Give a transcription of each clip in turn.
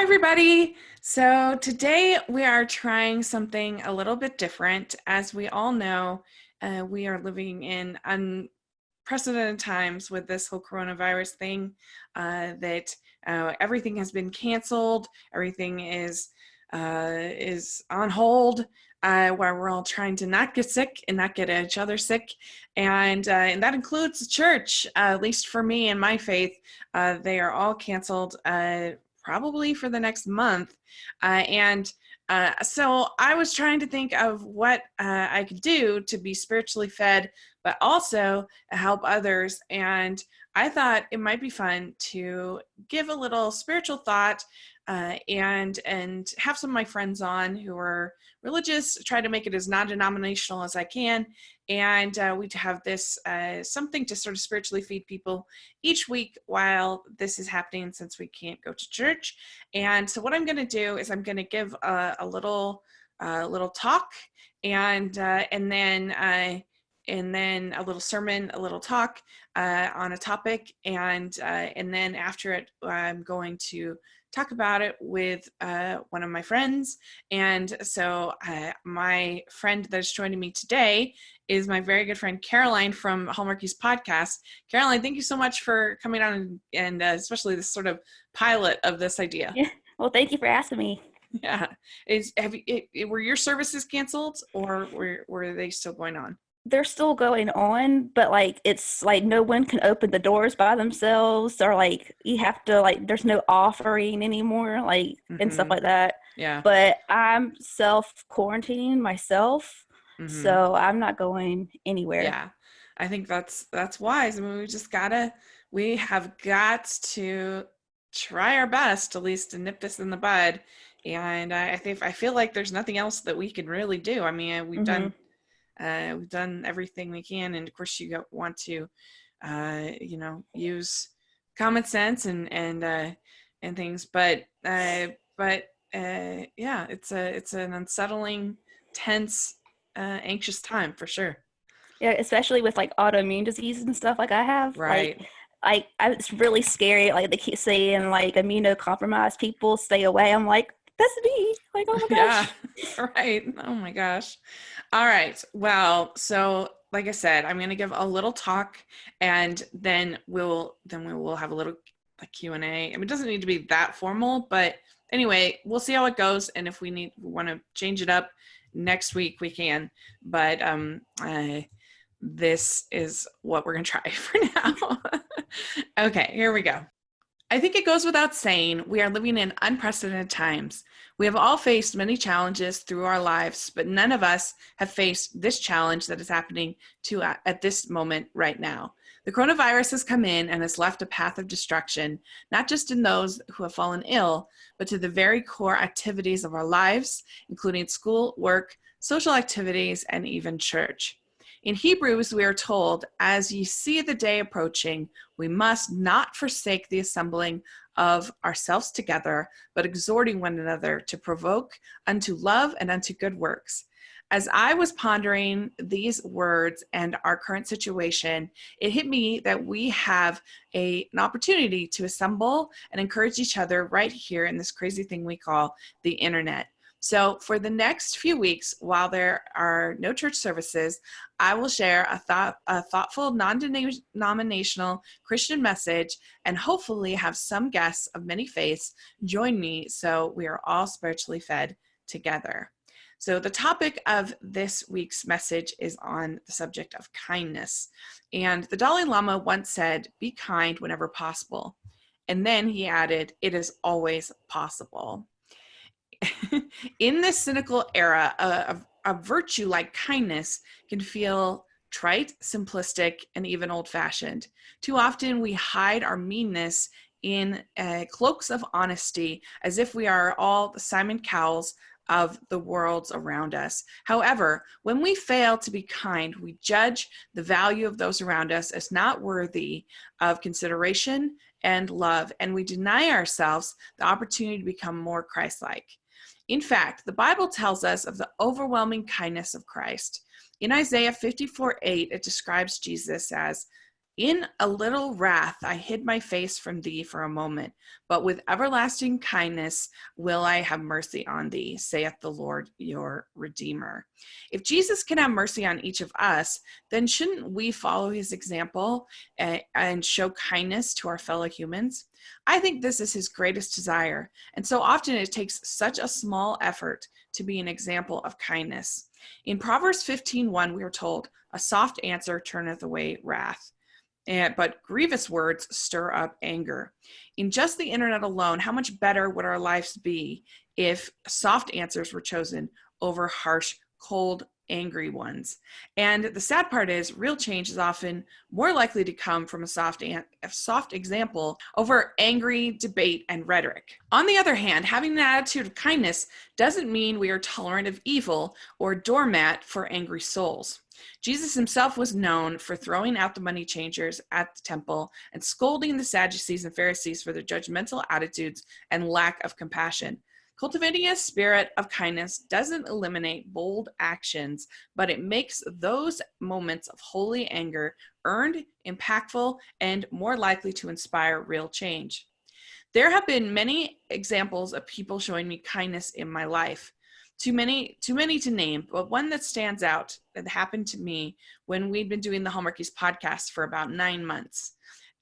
everybody. So today we are trying something a little bit different. As we all know, we are living in unprecedented times with this whole coronavirus thing, that everything has been canceled. Everything is on hold, where we're all trying to not get sick and not get each other sick. And that includes the church, at least for me and my faith. They are all canceled. Probably for the next month. So I was trying to think of what I could do to be spiritually fed, but also help others. And I thought it might be fun to give a little spiritual thought, and have some of my friends on who are religious, try to make it as non-denominational as I can. And we have this something to sort of spiritually feed people each week while this is happening, since we can't go to church. And so what I'm going to do is I'm going to give a little talk, and then a little sermon, a little talk on a topic, and then after it, I'm going to talk about it with one of my friends. And so my friend that's joining me today is my very good friend Caroline from Hallmarkies podcast. Caroline, thank you so much for coming on, and especially this sort of pilot of this idea. Yeah. Well, thank you for asking me. Yeah. Were your services canceled, or were they still going on? They're still going on, but it's no one can open the doors by themselves, or you have to there's no offering anymore, and stuff like that. Yeah. But I'm self-quarantining myself, so I'm not going anywhere. Yeah. I think that's wise. I mean, we have got to try our best, at least, to nip this in the bud. And I feel like there's nothing else that we can really do. I mean, we've done everything we can, and of course you want to use common sense and things, but yeah, it's an unsettling, tense, anxious time for sure. Yeah, especially with autoimmune disease and stuff like I have. Right. It's really scary. They keep saying immunocompromised people stay away. I'm like, that's me. Oh my gosh. Yeah, right. Oh my gosh. All right. Well, so like I said, I'm going to give a little talk, and then we will have a little Q&A. I mean, it doesn't need to be that formal, but anyway, we'll see how it goes. And if we want to change it up next week, we can. But this is what we're going to try for now. Okay, here we go. I think it goes without saying, we are living in unprecedented times. We have all faced many challenges through our lives, but none of us have faced this challenge that is happening at this moment right now. The coronavirus has come in and has left a path of destruction, not just in those who have fallen ill, but to the very core activities of our lives, including school, work, social activities, and even church. In Hebrews, we are told, as ye see the day approaching, we must not forsake the assembling of ourselves together, but exhorting one another to provoke unto love and unto good works. As I was pondering these words and our current situation, it hit me that we have an opportunity to assemble and encourage each other right here in this crazy thing we call the internet. So for the next few weeks, while there are no church services, I will share a thoughtful, non-denominational Christian message, and hopefully have some guests of many faiths join me so we are all spiritually fed together. So the topic of this week's message is on the subject of kindness. And the Dalai Lama once said, "Be kind whenever possible." And then he added, "It is always possible." In this cynical era, a virtue like kindness can feel trite, simplistic, and even old-fashioned. Too often we hide our meanness in cloaks of honesty, as if we are all the Simon Cowells of the worlds around us. However, when we fail to be kind, we judge the value of those around us as not worthy of consideration and love, and we deny ourselves the opportunity to become more Christ-like. In fact, the Bible tells us of the overwhelming kindness of Christ. In Isaiah 54:8, it describes Jesus as, In a little wrath, I hid my face from thee for a moment, but with everlasting kindness will I have mercy on thee, saith the Lord your Redeemer. If Jesus can have mercy on each of us, then shouldn't we follow his example and show kindness to our fellow humans? I think this is his greatest desire, and so often it takes such a small effort to be an example of kindness. In Proverbs 15:1, we are told, a soft answer turneth away wrath. But grievous words stir up anger. In just the internet alone, how much better would our lives be if soft answers were chosen over harsh, cold, angry ones? And the sad part is, real change is often more likely to come from a soft example over angry debate and rhetoric. On the other hand, having an attitude of kindness doesn't mean we are tolerant of evil or doormat for angry souls. Jesus himself was known for throwing out the money changers at the temple and scolding the Sadducees and Pharisees for their judgmental attitudes and lack of compassion. Cultivating a spirit of kindness doesn't eliminate bold actions, but it makes those moments of holy anger earned, impactful, and more likely to inspire real change. There have been many examples of people showing me kindness in my life. Too many to name, but one that stands out that happened to me when we'd been doing the Hallmarkies podcast for about 9 months.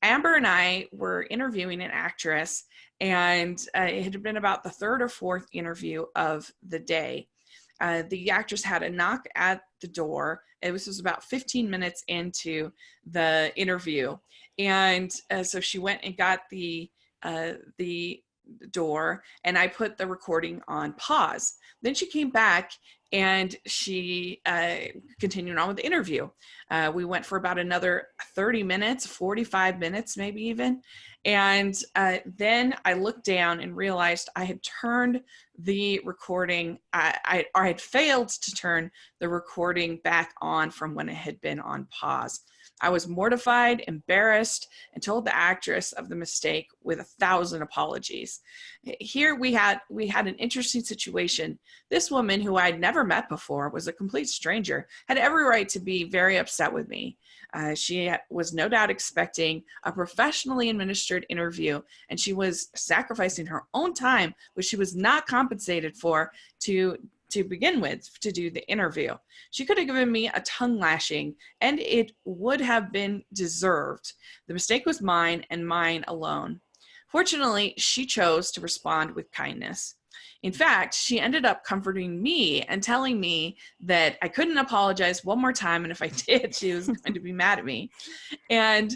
Amber and I were interviewing an actress, and it had been about the third or fourth interview of the day. The actress had a knock at the door. This was about 15 minutes into the interview, and so she went and got the door, and I put the recording on pause. Then she came back and she continued on with the interview. We went for about another 30 minutes, 45 minutes, maybe even. And then I looked down and realized I had turned the recording, I had failed to turn the recording back on from when it had been on pause. I was mortified, embarrassed, and told the actress of the mistake with 1,000 apologies. Here we had an interesting situation. This woman, who I'd never met before, was a complete stranger, had every right to be very upset with me. She was no doubt expecting a professionally administered interview, and she was sacrificing her own time, which she was not compensated for, to begin with, to do the interview. She could have given me a tongue lashing, and it would have been deserved. The mistake was mine and mine alone. Fortunately, she chose to respond with kindness. In fact, she ended up comforting me and telling me that I couldn't apologize one more time, and if I did, she was going to be mad at me. And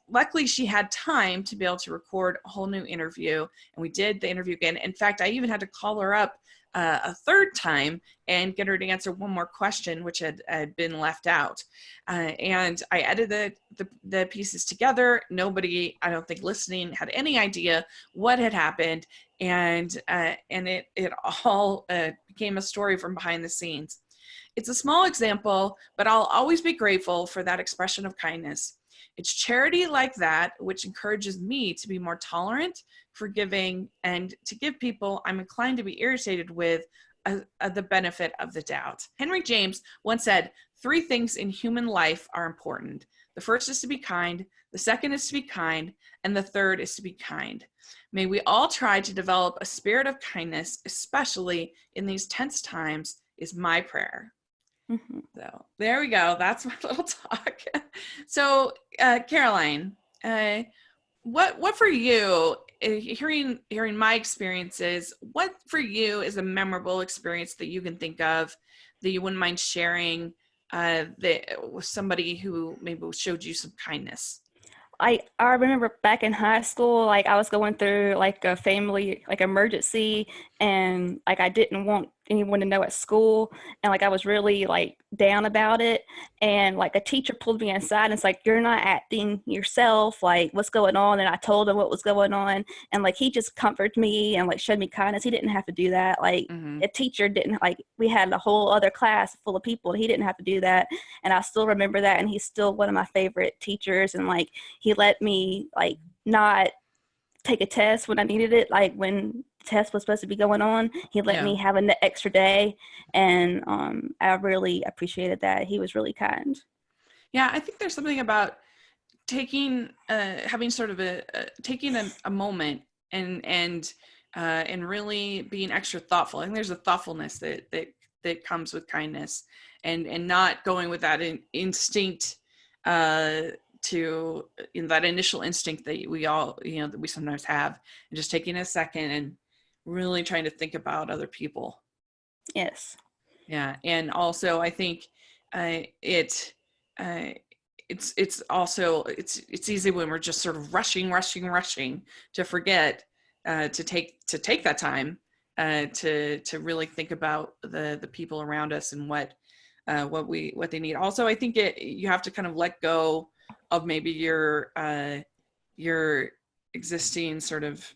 luckily, she had time to be able to record a whole new interview, and we did the interview again. In fact, I even had to call her up a third time and get her to answer one more question, which had been left out. And I edited the pieces together. Nobody, I don't think, listening had any idea what had happened. And it all became a story from behind the scenes. It's a small example, but I'll always be grateful for that expression of kindness. It's charity like that which encourages me to be more tolerant, forgiving, and to give people I'm inclined to be irritated with the benefit of the doubt. Henry James once said, 3 things in human life are important. The first is to be kind, the second is to be kind, and the third is to be kind. May we all try to develop a spirit of kindness, especially in these tense times, is my prayer. Mm-hmm. So there we go. That's my little talk. So Caroline, what for you, hearing my experiences, what for you is a memorable experience that you can think of that you wouldn't mind sharing with somebody who maybe showed you some kindness? I remember back in high school, like I was going through like a family like emergency, and like I didn't want anyone to know at school, and like I was really like down about it, and like a teacher pulled me aside and it's like, you're not acting yourself, like what's going on? And I told him what was going on, and like he just comforted me and like showed me kindness. He didn't have to do that. Like a teacher didn't, like we had a whole other class full of people, and he didn't have to do that. And I still remember that, and he's still one of my favorite teachers, and like he let me like not take a test when I needed it. Like when the test was supposed to be going on, he let me have an extra day. And I really appreciated that. He was really kind. Yeah, I think there's something about taking having sort of taking a moment and really being extra thoughtful. I think there's a thoughtfulness that comes with kindness, and not going with that instinct to that initial instinct that we all that we sometimes have, and just taking a second and really trying to think about other people. Yes. Yeah, and also I think it it's also it's easy when we're just sort of rushing to forget to take that time to really think about the people around us and what they need. Also, I think you have to kind of let go of maybe your existing sort of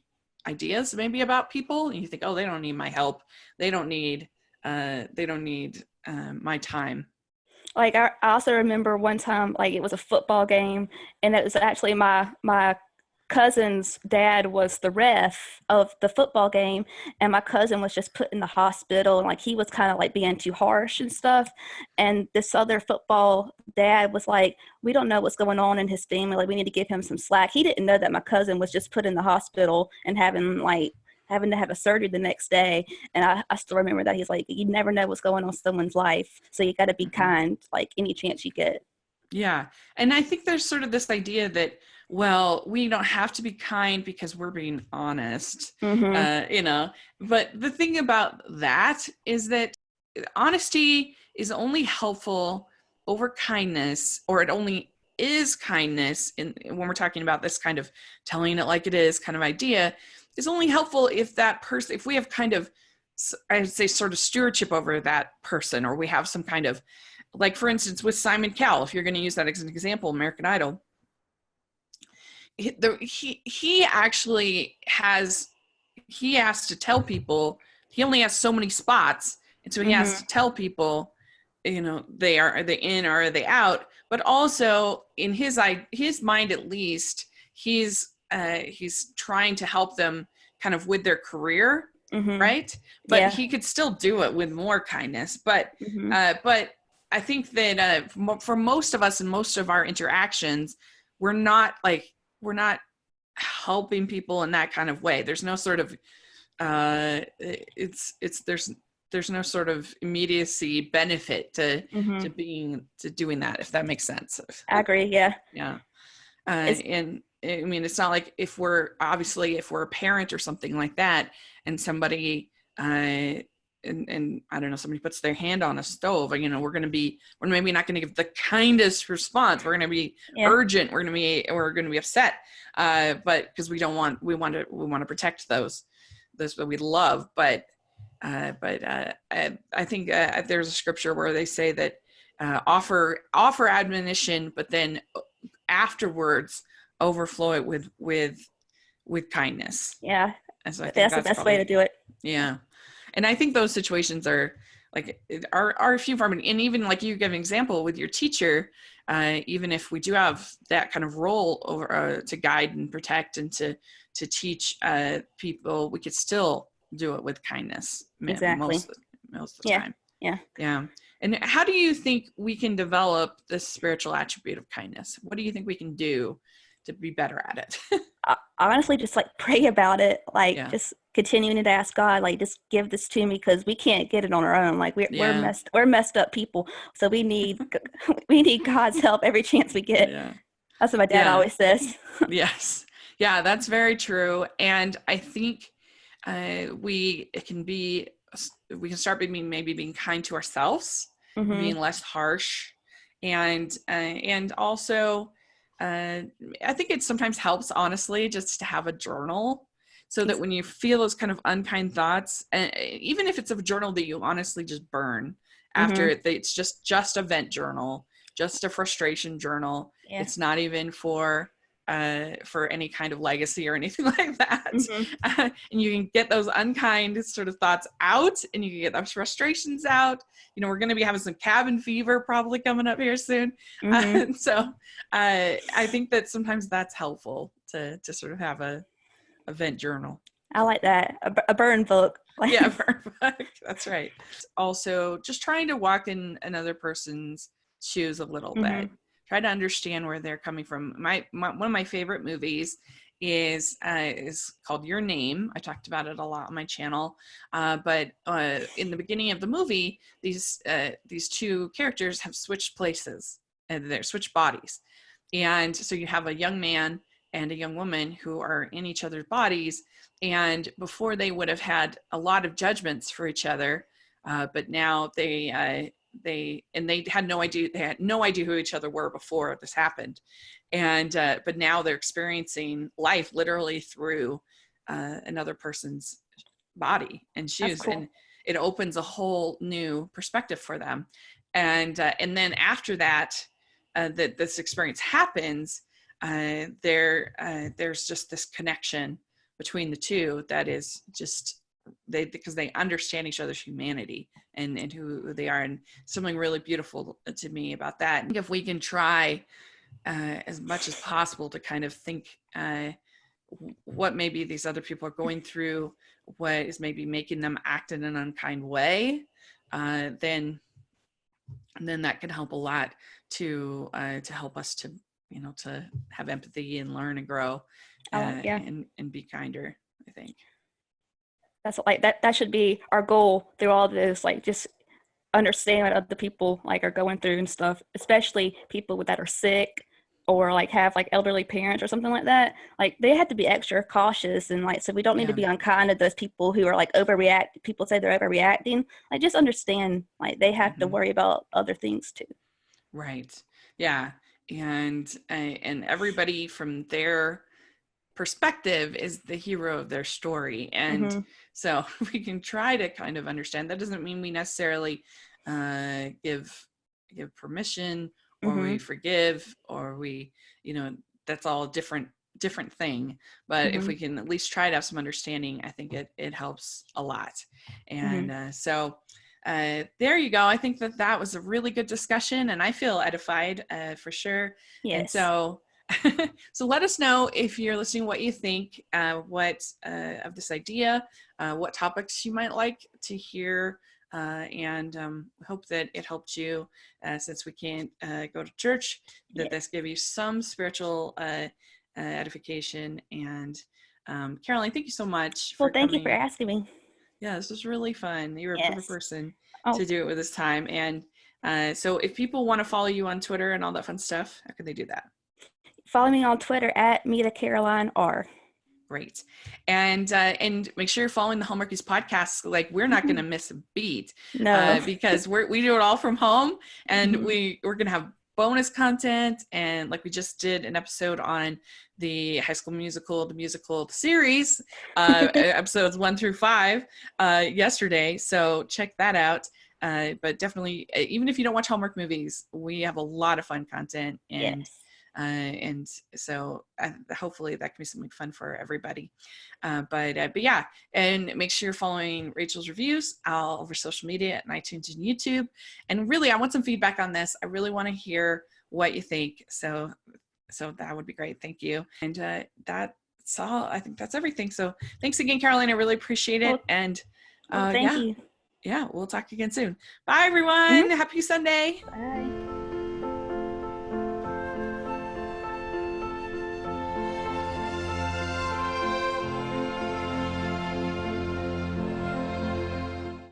ideas maybe about people, and you think, oh, they don't need my help, they don't need my time. Like I also remember one time, like it was a football game, and it was actually my cousin's dad was the ref of the football game, and my cousin was just put in the hospital, and like he was kind of like being too harsh and stuff. And this other football dad was like, "We don't know what's going on in his family. Like we need to give him some slack." He didn't know that my cousin was just put in the hospital and having to have a surgery the next day. And I still remember that. He's like, you never know what's going on in someone's life. So you got to be kind, like any chance you get. Yeah. And I think there's sort of this idea that, well, we don't have to be kind because we're being honest, but the thing about that is that honesty is only helpful over kindness, or it only is kindness when we're talking about this kind of telling it like it is kind of idea, is only helpful if that person, if we have kind of, I would say, sort of stewardship over that person, or we have some kind of, like for instance with Simon Cowell, if you're going to use that as an example, American Idol, he actually has to tell people he only has so many spots, and so he has to tell people, are they in or are they out? But also in his mind, at least, he's trying to help them kind of with their career, right? But he could still do it with more kindness. But I think that for most of us and most of our interactions, we're not helping people in that kind of way. There's no sort of there's no sort of immediacy benefit to doing that, if that makes sense. I agree. Yeah. Yeah. And I mean, it's not like if we're a parent or something like that, and somebody and I don't know, somebody puts their hand on a stove, we're maybe not going to give the kindest response. We're going to be urgent. We're going to be upset. But because we want to protect those that we love. But I think there's a scripture where they say that offer admonition, but then afterwards overflow it with kindness. Yeah. And so I think that's the best way to do it. Yeah. And I think those situations are few from, and even like you give an example with your teacher, even if we do have that kind of role over to guide and protect and to teach people, we could still do it with kindness. Exactly. Most of the time. Yeah. Yeah. And how do you think we can develop this spiritual attribute of kindness? What do you think we can do to be better at it? I honestly just pray about it, just continuing to ask God, just give this to me, because we can't get it on our own. We're messed up people, so we need God's help every chance we get. Yeah. That's what my dad always says. Yes. Yeah, that's very true. And I think we can start being kind to ourselves, being less harsh, and also I think it sometimes helps, honestly, just to have a journal, so that when you feel those kind of unkind thoughts, and even if it's a journal that you honestly just burn after it's just a vent journal, just a frustration journal. Yeah. It's not even for any kind of legacy or anything like that. And you can get those unkind sort of thoughts out, and you can get those frustrations out. We're going to be having some cabin fever probably coming up here soon. So I think that sometimes that's helpful to sort of have a vent journal. I like that. A burn book. Yeah, burn book. That's right. Also, just trying to walk in another person's shoes a little bit. try to understand where they're coming from. One of my favorite movies is called Your Name. I talked about it a lot on my channel, but in the beginning of the movie, these two characters have switched places and they're switched bodies, and so you have a young man and a young woman who are in each other's bodies, and before they would have had a lot of judgments for each other, but now they had no idea who each other were before this happened, and but now they're experiencing life literally through another person's body and shoes. Cool. And it opens a whole new perspective for them, and then after that, that this experience happens, there's just this connection between the two that is just because they understand each other's humanity and who they are, and something really beautiful to me about that. I think if we can try as much as possible to kind of think what maybe these other people are going through, what is maybe making them act in an unkind way, then that can help a lot to help us to have empathy and learn and grow and be kinder, I think. That's like that should be our goal through all this, like just understand what other people like are going through and stuff, especially people that are sick or like have like elderly parents or something like that. Like they have to be extra cautious, and like so we don't need to be unkind to those people who are like overreact. People say they're overreacting. Like just understand like they have to worry about other things too. Right. Yeah. And everybody from their perspective is the hero of their story, and so we can try to kind of understand. That doesn't mean we necessarily give permission or we forgive or we that's all a different thing, but if we can at least try to have some understanding, I think it helps a lot. And so there you go. I think that was a really good discussion, and I feel edified for sure. Yes. And so so let us know if you're listening, what you think, what of this idea, what topics you might like to hear, and hope that it helped you, since we can't go to church, that this gave you some spiritual edification. And Caroline, thank you so much for thank coming. you for asking me. Yeah, this was really fun. You were a perfect person to do it with this time. And so if people want to follow you on Twitter and all that fun stuff, how can they do that? Follow me on Twitter at @MetaCarolineR. Great. And make sure you're following the Homeworkies podcast. Like we're not going to miss a beat, because we do it all from home, and we're going to have bonus content. And like we just did an episode on the High School Musical, the series, episodes 1 through 5 yesterday. So check that out. But definitely, even if you don't watch Hallmark movies, we have a lot of fun content, and so hopefully that can be something fun for everybody. But yeah, and make sure you're following Rachel's reviews all over social media and iTunes and YouTube. And really, I want some feedback on this. I really want to hear what you think. So that would be great. Thank you. And that's all. I think that's everything. So thanks again, Caroline. I really appreciate it. And thank you. Yeah, we'll talk again soon. Bye, everyone. Happy Sunday. Bye.